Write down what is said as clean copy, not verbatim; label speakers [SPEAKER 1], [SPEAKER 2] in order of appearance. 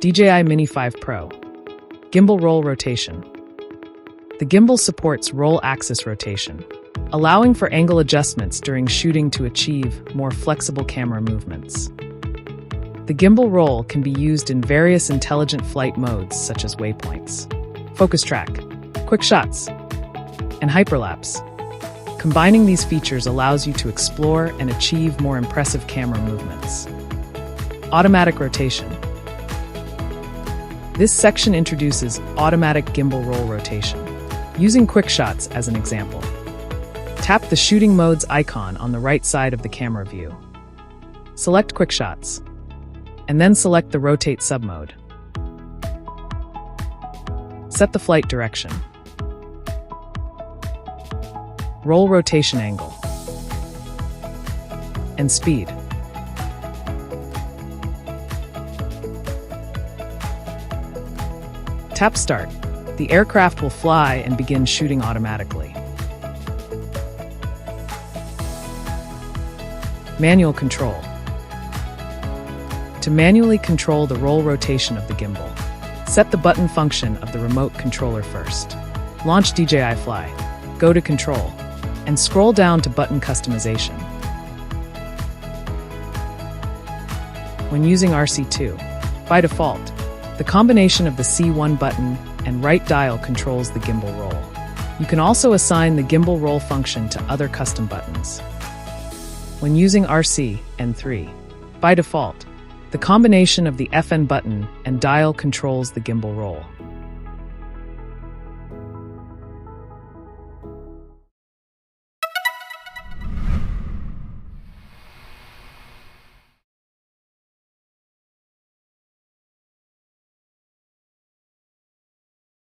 [SPEAKER 1] DJI Mini5 Pro. Gimbal roll rotation. The gimbal supports roll axis rotation, allowing for angle adjustments during shooting to achieve more flexible camera movements. The gimbal roll can be used in various intelligent flight modes such as waypoints, focus track, quick shots, and hyperlapse. Combining these features allows you to explore and achieve more impressive camera movements. Automatic rotation. This section introduces automatic gimbal roll rotation. Using quick shots as an example, tap the shooting modes icon on the right side of the camera view. Select quick shots, and then select the rotate submode. Set the flight direction. Roll rotation angle and speed. Tap Start. The aircraft will fly and begin shooting automatically. Manual control. To manually control the roll rotation of the gimbal, set the button function of the remote controller first. Launch DJI Fly. Go to Control, and scroll down to Button Customization. When using RC2, by default, the combination of the C1 button and right dial controls the gimbal roll. You can also assign the gimbal roll function to other custom buttons. When using RC-N3, by default, the combination of the FN button and dial controls the gimbal roll.